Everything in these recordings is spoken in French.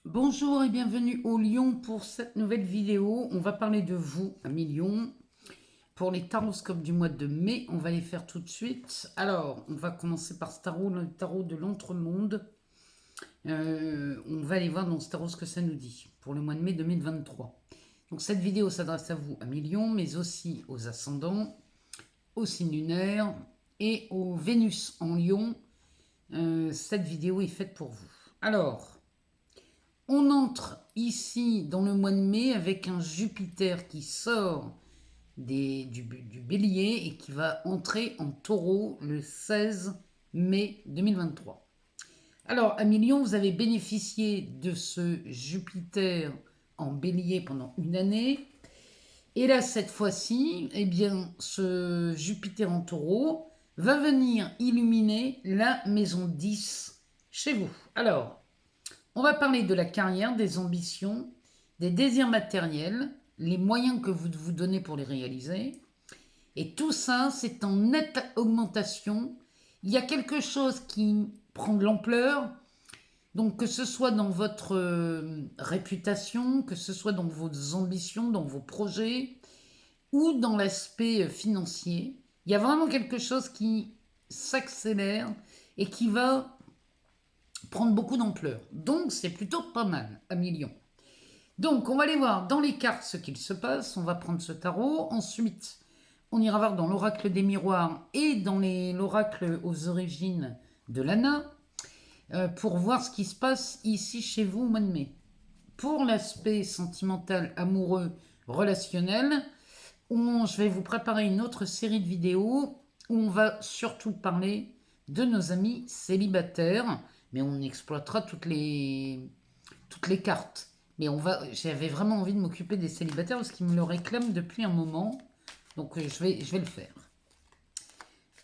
Bonjour et bienvenue au Lion pour cette nouvelle vidéo. On va parler de vous, amis Lion. Pour les taroscopes du mois de mai, on va les faire tout de suite. Alors, on va commencer par ce tarot, le tarot de l'entremonde. On va aller voir dans ce tarot ce que ça nous dit pour le mois de mai 2023. Donc cette vidéo s'adresse à vous, amis Lion, mais aussi aux ascendants, aux signes lunaires et aux Vénus en Lion. Cette vidéo est faite pour vous. Alors, on entre ici dans le mois de mai avec un Jupiter qui sort du bélier et qui va entrer en taureau le 16 mai 2023. Alors, à Million, vous avez bénéficié de ce Jupiter en bélier pendant une année. Et là, cette fois-ci, eh bien, ce Jupiter en taureau va venir illuminer la maison 10 chez vous. Alors, on va parler de la carrière, des ambitions, des désirs matériels, les moyens que vous vous donnez pour les réaliser. Et tout ça, c'est en nette augmentation. Il y a quelque chose qui prend de l'ampleur. Donc que ce soit dans votre réputation, que ce soit dans vos ambitions, dans vos projets, ou dans l'aspect financier, il y a vraiment quelque chose qui s'accélère et qui va prendre beaucoup d'ampleur. Donc c'est plutôt pas mal, à million. Donc on va aller voir dans les cartes ce qu'il se passe. On va prendre ce tarot. Ensuite, on ira voir dans l'oracle des miroirs et dans l'oracle aux origines de l'Anna pour voir ce qui se passe ici chez vous au mois de mai. Pour l'aspect sentimental, amoureux, relationnel, je vais vous préparer une autre série de vidéos où on va surtout parler de nos amis célibataires, mais on exploitera toutes les cartes. Mais j'avais vraiment envie de m'occuper des célibataires parce qu'ils me le réclament depuis un moment. Donc je vais le faire.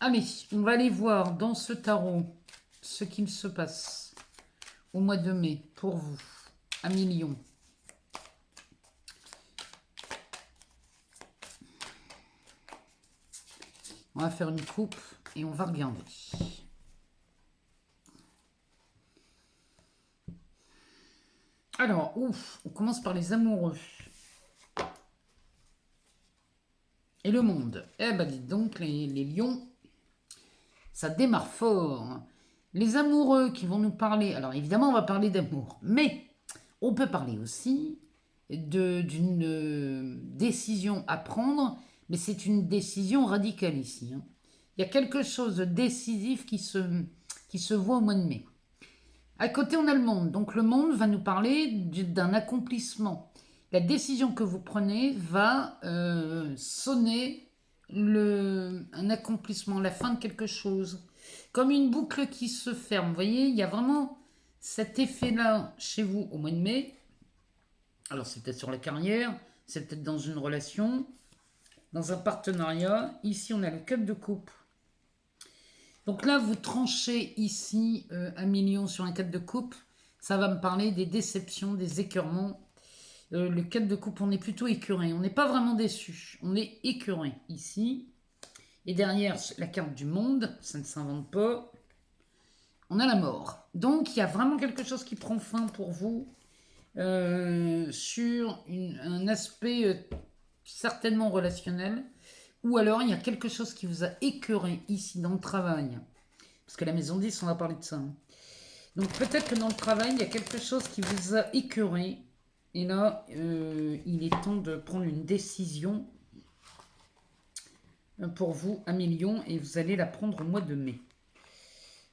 Allez, on va aller voir dans ce tarot ce qu'il se passe au mois de mai pour vous, amis Lion. On va faire une coupe et on va regarder. Alors, on commence par les amoureux. Et le monde. Eh ben, dites donc, les lions, ça démarre fort. Les amoureux qui vont nous parler. Alors, évidemment, on va parler d'amour. Mais on peut parler aussi d'une décision à prendre. Mais c'est une décision radicale ici. Il y a quelque chose de décisif qui se voit au mois de mai. À côté, on a le monde. Donc le monde va nous parler d'un accomplissement. La décision que vous prenez va sonner un accomplissement, la fin de quelque chose. Comme une boucle qui se ferme. Vous voyez, il y a vraiment cet effet-là chez vous au mois de mai. Alors c'est peut-être sur la carrière, c'est peut-être dans une relation, dans un partenariat. Ici, on a le 4 de coupe. Donc là, vous tranchez ici un million sur un 4 de coupe. Ça va me parler des déceptions, des écœurements. Le 4 de coupe, on est plutôt écœuré. On n'est pas vraiment déçu. On est écœuré ici. Et derrière, la carte du monde, ça ne s'invente pas. On a la mort. Donc, il y a vraiment quelque chose qui prend fin pour vous sur un aspect certainement relationnel. Ou alors, il y a quelque chose qui vous a écœuré ici dans le travail. Parce que la maison 10, on va parler de ça. Donc, peut-être que dans le travail, il y a quelque chose qui vous a écœuré. Et là, il est temps de prendre une décision pour vous, à million. Et vous allez la prendre au mois de mai.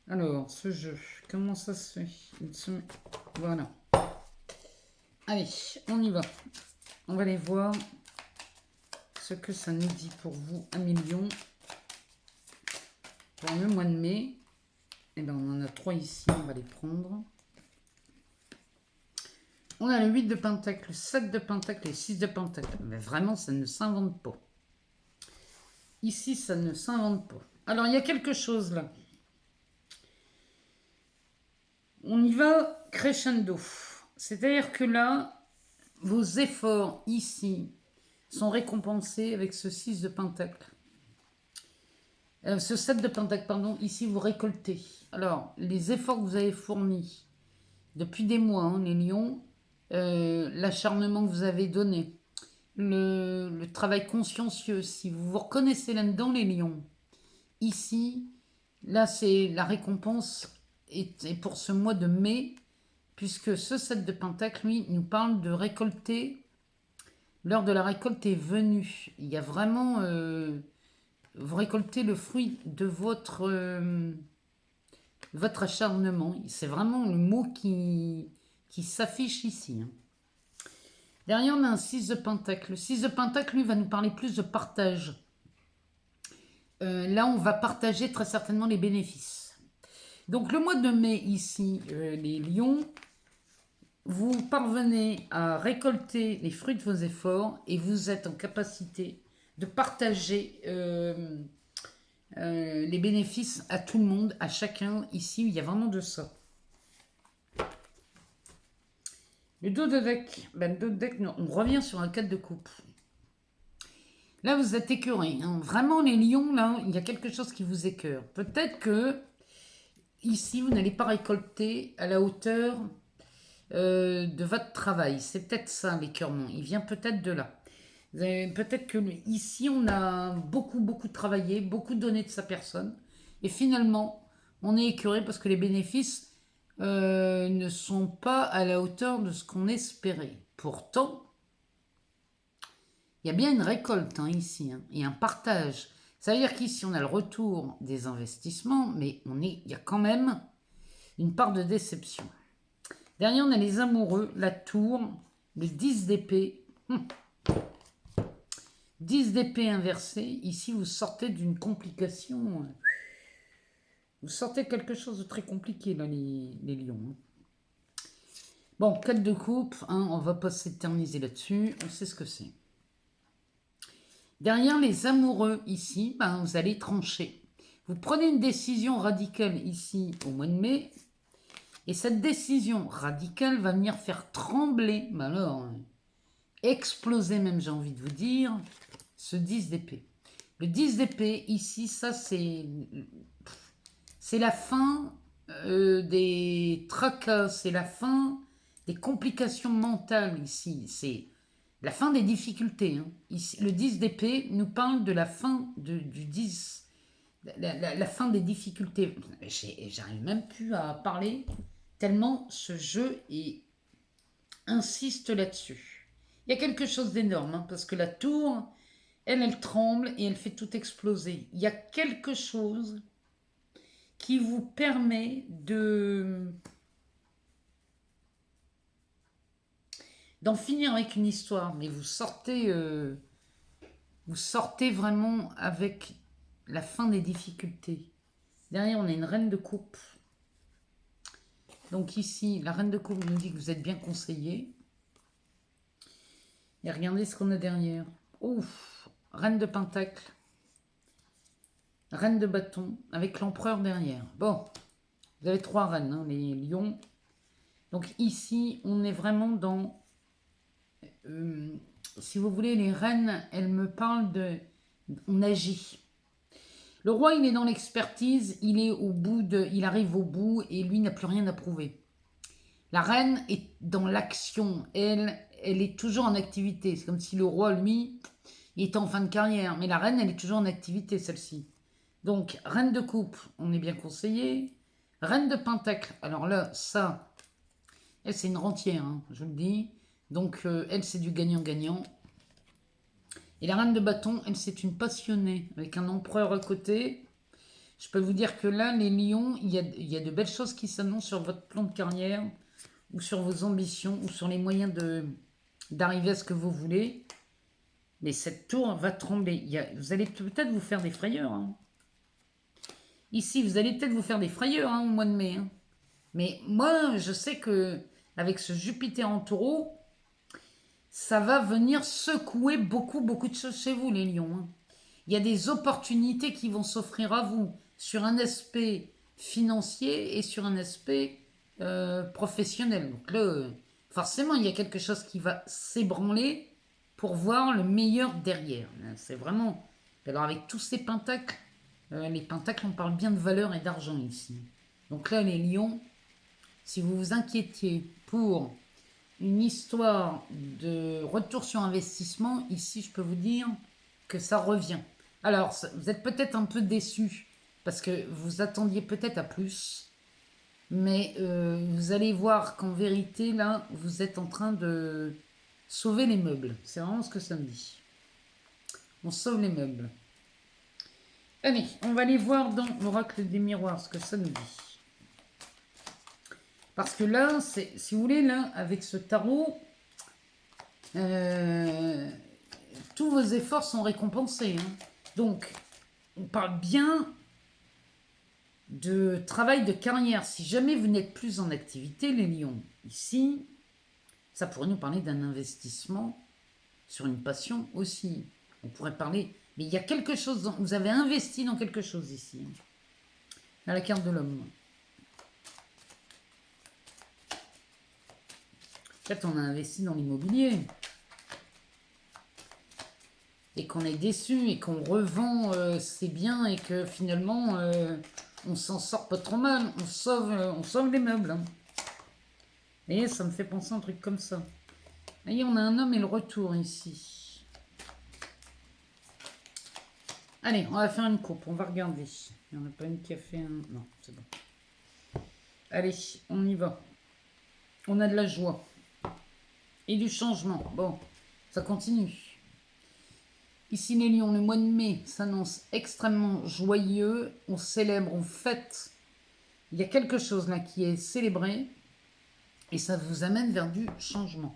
Alors, ce jeu, comment ça se fait? Voilà. Allez, on y va. On va aller voir ce que ça nous dit pour vous, un million, pour le mois de mai. Et bien, on en a 3 ici, on va les prendre. On a le 8 de pentacle, le 7 de pentacle et le 6 de pentacle. Mais vraiment, ça ne s'invente pas. Ici, ça ne s'invente pas. Alors, il y a quelque chose là. On y va crescendo. C'est-à-dire que là, vos efforts ici sont récompensés avec ce 6 de pentacle. Ce 7 de pentacle, pardon, ici vous récoltez. Alors, les efforts que vous avez fournis, depuis des mois, hein, les lions, l'acharnement que vous avez donné, le travail consciencieux, si vous vous reconnaissez là-dedans, les lions, ici, là, c'est la récompense est pour ce mois de mai, puisque ce 7 de Pentacle, lui, nous parle de récolter. L'heure de la récolte est venue. Il y a vraiment... vous récoltez le fruit de votre acharnement. C'est vraiment le mot qui s'affiche ici. Hein. Derrière, on a un 6 de Pentacle. Le 6 de Pentacle, lui, va nous parler plus de partage. Là, on va partager très certainement les bénéfices. Donc, le mois de mai, ici, les lions, vous parvenez à récolter les fruits de vos efforts et vous êtes en capacité de partager les bénéfices à tout le monde, à chacun. Ici, il y a vraiment de ça. Le dos de deck, on revient sur un 4 de coupe. Là, vous êtes écœuré. Hein. Vraiment, les lions, là, il y a quelque chose qui vous écœure. Peut-être que ici, vous n'allez pas récolter à la hauteur de votre travail. C'est peut-être ça, l'écœurement. Il vient peut-être de là. Peut-être que ici, on a beaucoup travaillé, beaucoup donné de sa personne. Et finalement, on est écœuré parce que les bénéfices ne sont pas à la hauteur de ce qu'on espérait. Pourtant, il y a bien une récolte hein, ici, hein, et un partage. Ça veut dire qu'ici, on a le retour des investissements, mais il y a quand même une part de déception. Derrière, on a les amoureux, la tour, le 10 d'épée. 10 d'épée inversé. Ici, vous sortez d'une complication. Vous sortez quelque chose de très compliqué, là, les lions. Bon, 4 de coupe, hein, on ne va pas s'éterniser là-dessus. On sait ce que c'est. Derrière les amoureux, ici, ben, vous allez trancher. Vous prenez une décision radicale ici au mois de mai. Et cette décision radicale va venir faire trembler, ben alors, exploser même, j'ai envie de vous dire, ce 10 d'épée. Le 10 d'épée, ici, ça c'est la fin des tracas, c'est la fin des complications mentales ici. C'est la fin des difficultés. Hein. Ici, le 10 d'épée nous parle de la fin du 10, la fin des difficultés. J'arrive même plus à parler tellement ce jeu insiste là-dessus. Il y a quelque chose d'énorme, hein, parce que la tour, elle tremble et elle fait tout exploser. Il y a quelque chose qui vous permet d'en finir avec une histoire, mais vous sortez vraiment avec la fin des difficultés. Derrière, on a une reine de coupe. Donc ici, la reine de coupe nous dit que vous êtes bien conseillé. Et regardez ce qu'on a derrière. Ouf, reine de pentacle. Reine de bâton, avec l'empereur derrière. Bon, vous avez 3 reines, hein, les lions. Donc ici, on est vraiment dans... si vous voulez, les reines, elles me parlent de... On agit. Le roi, il est dans l'expertise, il arrive au bout et lui n'a plus rien à prouver. La reine est dans l'action, elle est toujours en activité. C'est comme si le roi, lui, il était en fin de carrière. Mais la reine, elle est toujours en activité, celle-ci. Donc, reine de coupe, on est bien conseillé. Reine de pentacle, alors là, ça, elle, c'est une rentière, hein, je vous le dis. Donc, elle, c'est du gagnant-gagnant. Et la reine de bâton, elle, c'est une passionnée, avec un empereur à côté. Je peux vous dire que là, les lions, il y a de belles choses qui s'annoncent sur votre plan de carrière, ou sur vos ambitions, ou sur les moyens d'arriver à ce que vous voulez. Mais cette tour va trembler. Vous allez peut-être vous faire des frayeurs. Hein. Ici, vous allez peut-être vous faire des frayeurs hein, au mois de mai. Hein. Mais moi, je sais que avec ce Jupiter en taureau, ça va venir secouer beaucoup de choses chez vous, les lions. Hein. Il y a des opportunités qui vont s'offrir à vous sur un aspect financier et sur un aspect professionnel. Donc là, forcément, il y a quelque chose qui va s'ébranler pour voir le meilleur derrière. C'est vraiment... Alors avec tous ces pentacles, les pentacles, on parle bien de valeur et d'argent ici. Donc là, les lions, si vous vous inquiétiez pour une histoire de retour sur investissement, ici, je peux vous dire que ça revient. Alors, vous êtes peut-être un peu déçus parce que vous attendiez peut-être à plus, mais vous allez voir qu'en vérité, là, vous êtes en train de sauver les meubles. C'est vraiment ce que ça me dit. On sauve les meubles. Allez, on va aller voir dans l'oracle des miroirs ce que ça nous dit. Parce que là, si vous voulez, là, avec ce tarot, tous vos efforts sont récompensés. Hein. Donc, on parle bien de travail de carrière. Si jamais vous n'êtes plus en activité, les lions, ici, ça pourrait nous parler d'un investissement sur une passion aussi. On pourrait parler... Mais il y a quelque chose... Vous avez investi dans quelque chose ici. Hein. À la carte de l'homme. Peut-être on a investi dans l'immobilier. Et qu'on est déçu et qu'on revend ses biens et que finalement on s'en sort pas trop mal. On sauve les meubles. Hein. Vous voyez, ça me fait penser à un truc comme ça. Vous voyez, on a un homme et le retour ici. Allez, on va faire une coupe. On va regarder. Il n'y en a pas une qui a fait un... Non, c'est bon. Allez, on y va. On a de la joie. Et du changement. Bon, ça continue. Ici les lions, le mois de mai s'annonce extrêmement joyeux. On célèbre, on fête. Il y a quelque chose là qui est célébré. Et ça vous amène vers du changement.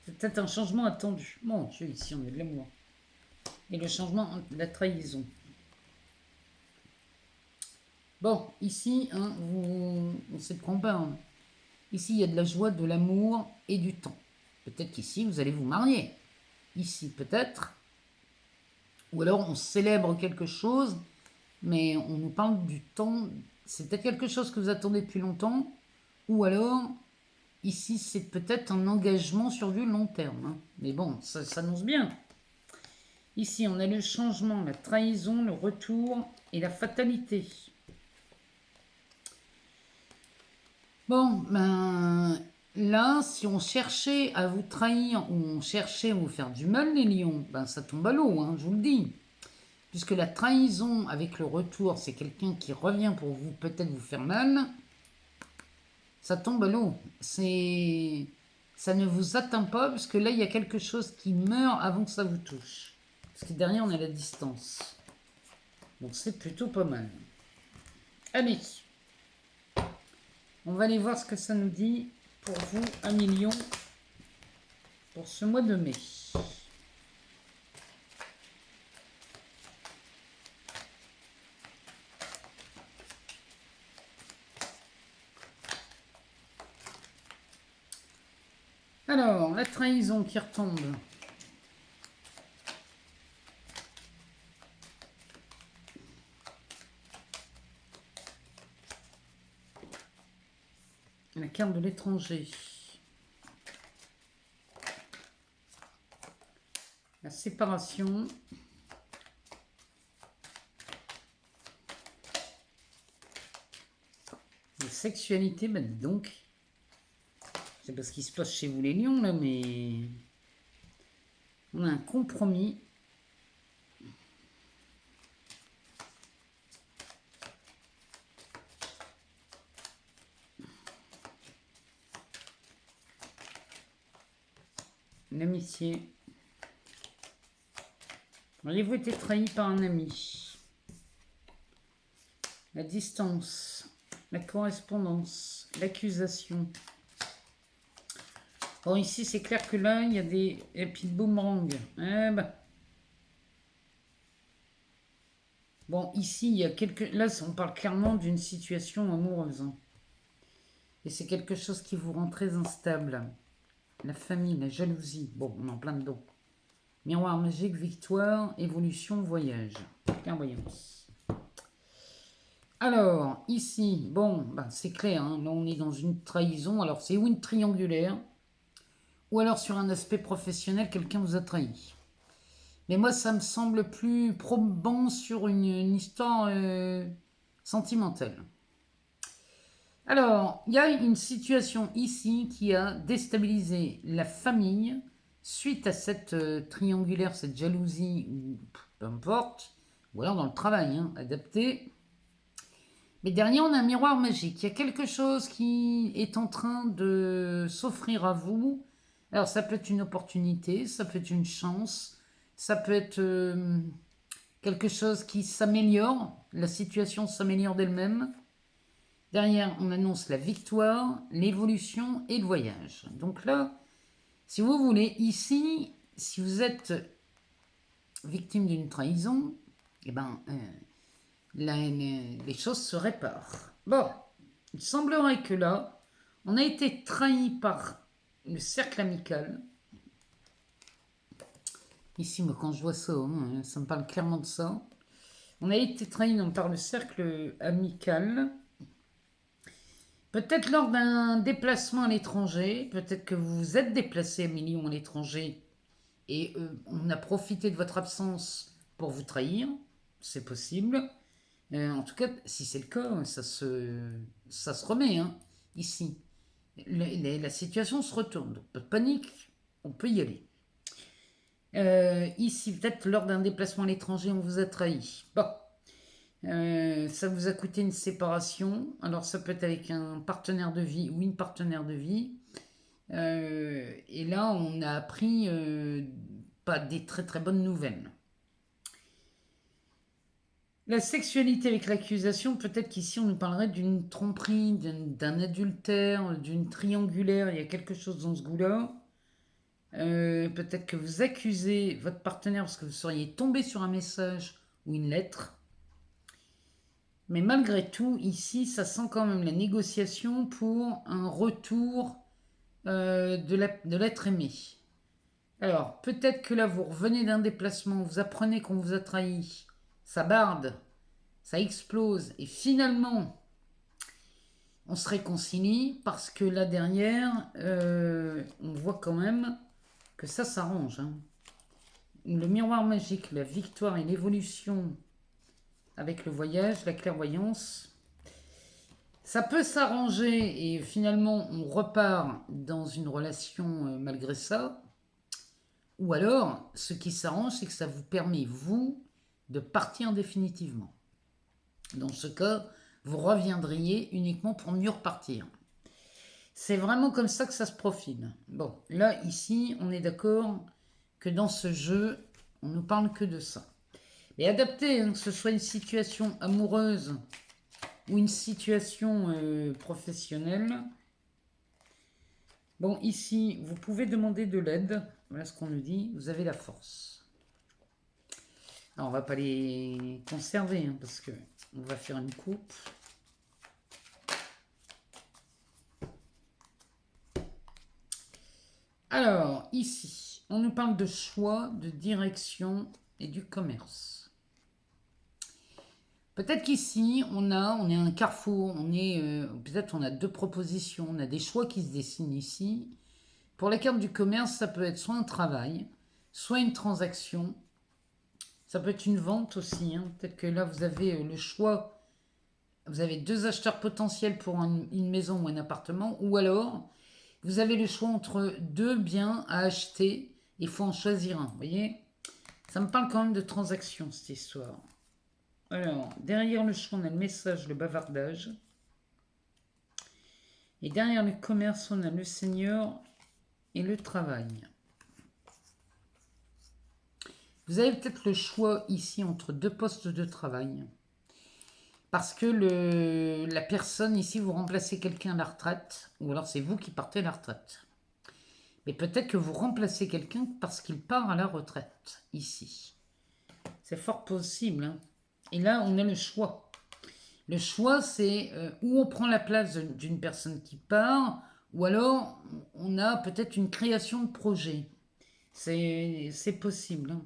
C'est peut-être un changement attendu. Mon Dieu, ici on est de l'amour. Et le changement de la trahison. Bon, ici, hein, on ne se prend pas. Hein. Ici, il y a de la joie, de l'amour et du temps. Peut-être qu'ici, vous allez vous marier. Ici, peut-être. Ou alors, on célèbre quelque chose, mais on nous parle du temps. C'est peut-être quelque chose que vous attendez depuis longtemps. Ou alors, ici, c'est peut-être un engagement sur du long terme. Hein. Mais bon, ça s'annonce bien. Ici, on a le changement, la trahison, le retour et la fatalité. Bon, ben... Là, si on cherchait à vous trahir ou on cherchait à vous faire du mal, les lions, ben ça tombe à l'eau, hein, je vous le dis. Puisque la trahison avec le retour, c'est quelqu'un qui revient pour vous peut-être vous faire mal, ça tombe à l'eau. Ça ne vous atteint pas, parce que là, il y a quelque chose qui meurt avant que ça vous touche. Parce que derrière, on a la distance. Donc c'est plutôt pas mal. Allez, on va aller voir ce que ça nous dit pour vous, 1 million, pour ce mois de mai. Alors, la trahison qui retombe. La carte de l'étranger. La séparation. La sexualité, bah dis donc. C'est pas ce qui se passe chez vous les lions là, mais on a un compromis. L'amitié. Avez-vous été trahi par un ami? La distance, la correspondance, l'accusation. Bon, ici, c'est clair que là, il y a des épis de boomerang. Eh ben. Bon, ici, il y a quelques... Là, on parle clairement d'une situation amoureuse. Hein. Et c'est quelque chose qui vous rend très instable. La famille, la jalousie. Bon, on est en plein dedans. Miroir magique, victoire, évolution, voyage. Clairvoyance. Alors, ici, bon, bah, c'est clair. Hein, là, on est dans une trahison. Alors, c'est ou une triangulaire, ou alors sur un aspect professionnel, quelqu'un vous a trahi. Mais moi, ça me semble plus probant sur une histoire sentimentale. Alors, il y a une situation ici qui a déstabilisé la famille suite à cette triangulaire, cette jalousie, ou peu importe, ou alors dans le travail, hein, adapté. Mais derrière, on a un miroir magique. Il y a quelque chose qui est en train de s'offrir à vous. Alors, ça peut être une opportunité, ça peut être une chance, ça peut être quelque chose qui s'améliore, la situation s'améliore d'elle-même. Derrière, on annonce la victoire, l'évolution et le voyage. Donc là, si vous voulez, ici, si vous êtes victime d'une trahison, eh ben, les choses se réparent. Bon, il semblerait que là, on a été trahi par le cercle amical. Ici, moi, quand je vois ça, hein, ça me parle clairement de ça. On a été trahi par le cercle amical. Peut-être lors d'un déplacement à l'étranger, peut-être que vous vous êtes déplacé à millions à l'étranger et on a profité de votre absence pour vous trahir, c'est possible. En tout cas, si c'est le cas, ça se remet hein, ici. La situation se retourne, donc pas de panique, on peut y aller. Ici, peut-être lors d'un déplacement à l'étranger, on vous a trahi. Bon, ça vous a coûté une séparation. Alors ça peut être avec un partenaire de vie ou une partenaire de vie. Et là, on a appris pas des très très bonnes nouvelles. La sexualité avec l'accusation, peut-être qu'ici on nous parlerait d'une tromperie, d'un adultère, d'une triangulaire, il y a quelque chose dans ce goût-là. Peut-être que vous accusez votre partenaire parce que vous seriez tombé sur un message ou une lettre. Mais malgré tout, ici, ça sent quand même la négociation pour un retour de l'être aimé. Alors, peut-être que là, vous revenez d'un déplacement, vous apprenez qu'on vous a trahi, ça barde, ça explose, et finalement, on se réconcilie parce que là derrière, on voit quand même que ça s'arrange. Hein. Le miroir magique, la victoire et l'évolution avec le voyage, la clairvoyance, ça peut s'arranger et finalement on repart dans une relation malgré ça. Ou alors, ce qui s'arrange, c'est que ça vous permet, vous, de partir définitivement. Dans ce cas, vous reviendriez uniquement pour mieux repartir. C'est vraiment comme ça que ça se profile. Bon, là, ici, on est d'accord que dans ce jeu, on ne parle que de ça. Mais adapté, hein, que ce soit une situation amoureuse ou une situation professionnelle. Bon, ici, vous pouvez demander de l'aide. Voilà ce qu'on nous dit. Vous avez la force. Alors, on va pas les conserver hein, parce que on va faire une coupe. Alors, ici, on nous parle de choix, de direction et du commerce. Peut-être qu'ici, on est un carrefour, peut-être on a deux propositions, on a des choix qui se dessinent ici. Pour la carte du commerce, ça peut être soit un travail, soit une transaction. Ça peut être une vente aussi. Hein. Peut-être que là, vous avez le choix. Vous avez deux acheteurs potentiels pour une maison ou un appartement. Ou alors, vous avez le choix entre deux biens à acheter. Il faut en choisir un. Vous voyez? Ça me parle quand même de transaction, cette histoire. Alors, derrière le choix, on a le message, le bavardage. Et derrière le commerce, on a le Seigneur et le travail. Vous avez peut-être le choix ici entre deux postes de travail. Parce que la personne ici, vous remplacez quelqu'un à la retraite, ou alors c'est vous qui partez à la retraite. Mais peut-être que vous remplacez quelqu'un parce qu'il part à la retraite, ici. C'est fort possible. Hein. Et là, on a le choix. Le choix, c'est où on prend la place d'une personne qui part, ou alors on a peut-être une création de projet. C'est possible. Hein.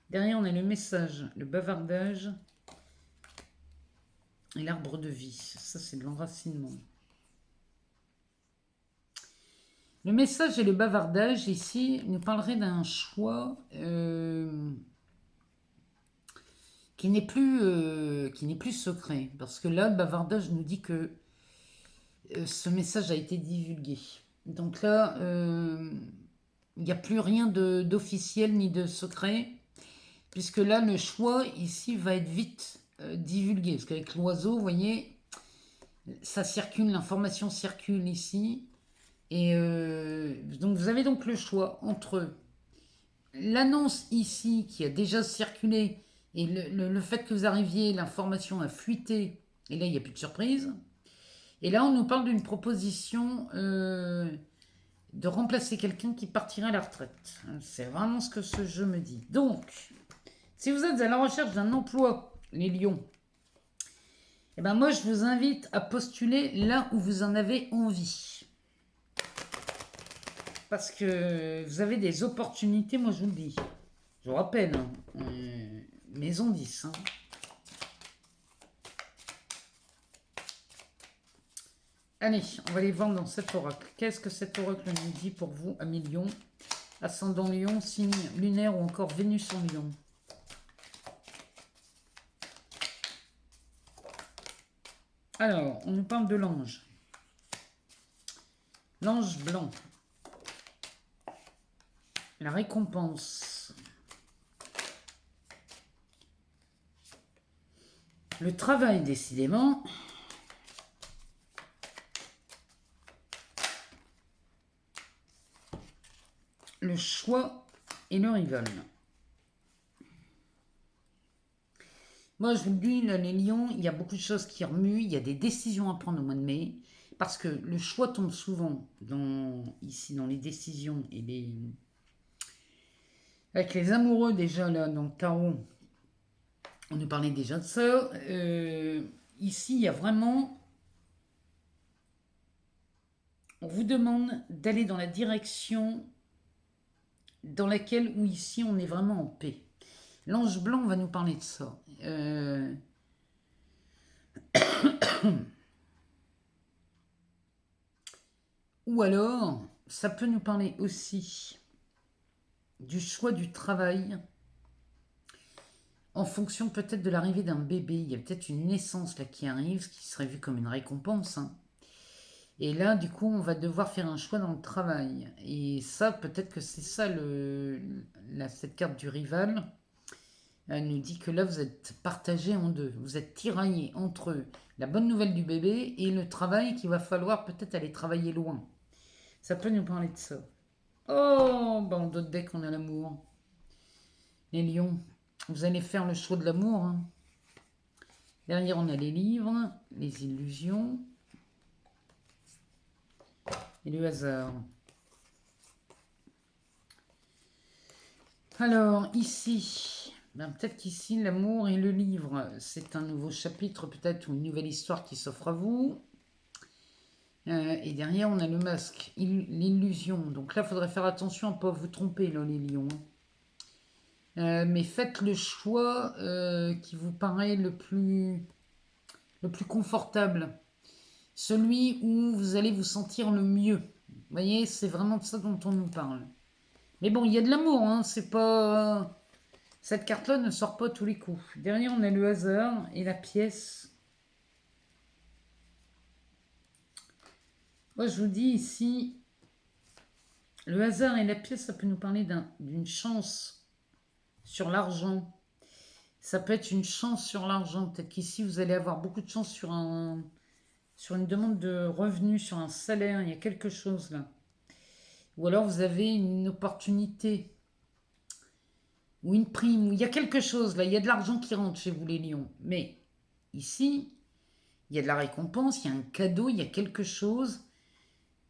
Derrière, on a le message, le bavardage et l'arbre de vie. Ça, c'est de l'enracinement. Le message et le bavardage, ici, nous parlerait d'un choix qui n'est plus secret. Parce que là, le bavardage nous dit que ce message a été divulgué. Donc là, il n'y a plus rien d'officiel ni de secret, puisque là, le choix ici va être vite divulgué. Parce qu'avec l'oiseau, vous voyez, ça circule, l'information circule ici. Et donc vous avez donc le choix entre l'annonce ici qui a déjà circulé et le fait que vous arriviez, l'information a fuité, et là il n'y a plus de surprise. Et là on nous parle d'une proposition de remplacer quelqu'un qui partirait à la retraite. C'est vraiment ce que ce jeu me dit. Donc, si vous êtes à la recherche d'un emploi, les lions, eh ben moi je vous invite à postuler là où vous en avez envie. Parce que vous avez des opportunités, moi je vous le dis. Je vous rappelle, hein, maison 10. Hein. Allez, on va les vendre dans cet oracle. Qu'est-ce que cet oracle nous dit pour vous, amis lion? Ascendant lion, signe lunaire ou encore Vénus en lion. Alors, on nous parle de l'ange. L'ange blanc. La récompense. Le travail, décidément. Le choix et le rival. Moi, je vous le dis, là, les lions, il y a beaucoup de choses qui remuent. Il y a des décisions à prendre au mois de mai. Parce que le choix tombe souvent ici dans les décisions et les... Avec les amoureux, déjà, là, dans le tarot, on nous parlait déjà de ça. Ici, il y a vraiment... On vous demande d'aller dans la direction dans laquelle, où ici, on est vraiment en paix. L'ange blanc va nous parler de ça. Ou alors, ça peut nous parler aussi du choix du travail en fonction peut-être de l'arrivée d'un bébé. Il y a peut-être une naissance là qui arrive, ce qui serait vu comme une récompense. Hein. Et là, du coup, on va devoir faire un choix dans le travail. Et ça, peut-être que c'est ça, cette carte du rival. Elle nous dit que là, vous êtes partagé en deux. Vous êtes tiraillé entre la bonne nouvelle du bébé et le travail qu'il va falloir peut-être aller travailler loin. Ça peut nous parler de ça. Oh, bah en d'autres decks, on a l'amour. Les lions, vous allez faire le choix de l'amour. Hein. Derrière, on a les livres, les illusions et le hasard. Alors, ici, ben, peut-être qu'ici, l'amour et le livre, c'est un nouveau chapitre, peut-être, ou une nouvelle histoire qui s'offre à vous. Et derrière, on a le masque, l'illusion. Donc là, il faudrait faire attention à ne pas vous tromper, là, les lions. Mais faites le choix qui vous paraît le plus confortable. Celui où vous allez vous sentir le mieux. Vous voyez, c'est vraiment de ça dont on nous parle. Mais bon, il y a de l'amour, hein, c'est pas... Cette carte-là ne sort pas tous les coups. Derrière, on a le hasard et la pièce. Moi, je vous dis ici, le hasard et la pièce, ça peut nous parler d'une chance sur l'argent. Ça peut être une chance sur l'argent. Peut-être qu'ici, vous allez avoir beaucoup de chance sur une demande de revenus, sur un salaire. Il y a quelque chose là. Ou alors, vous avez une opportunité ou une prime. Il y a quelque chose là. Il y a de l'argent qui rentre chez vous, les lions. Mais ici, il y a de la récompense, il y a un cadeau, il y a quelque chose.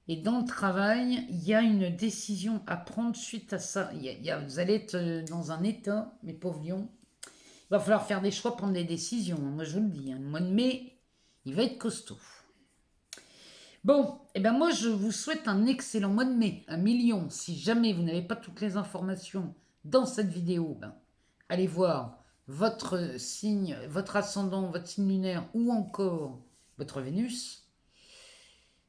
Et dans le travail, il y a une décision à prendre suite à ça. Vous allez être dans un état, mes pauvres lions. Il va falloir faire des choix, prendre des décisions. Moi, je vous le dis. Le mois de mai, il va être costaud. Bon, et ben moi, je vous souhaite un excellent mois de mai. 1 million. Si jamais vous n'avez pas toutes les informations dans cette vidéo, allez voir votre signe, votre ascendant, votre signe lunaire ou encore votre Vénus.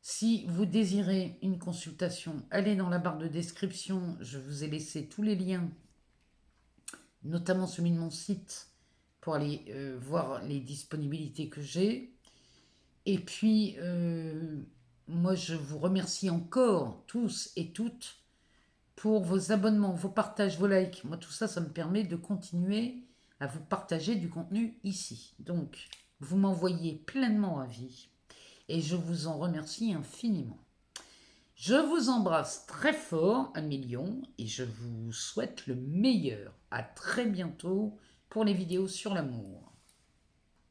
Si vous désirez une consultation, allez dans la barre de description. Je vous ai laissé tous les liens, notamment celui de mon site, pour aller voir les disponibilités que j'ai. Et puis, moi, je vous remercie encore tous et toutes pour vos abonnements, vos partages, vos likes. Moi, tout ça, ça me permet de continuer à vous partager du contenu ici. Donc, vous m'envoyez pleinement avis et je vous en remercie infiniment. Je vous embrasse très fort, 1 million, et je vous souhaite le meilleur. À très bientôt pour les vidéos sur l'amour.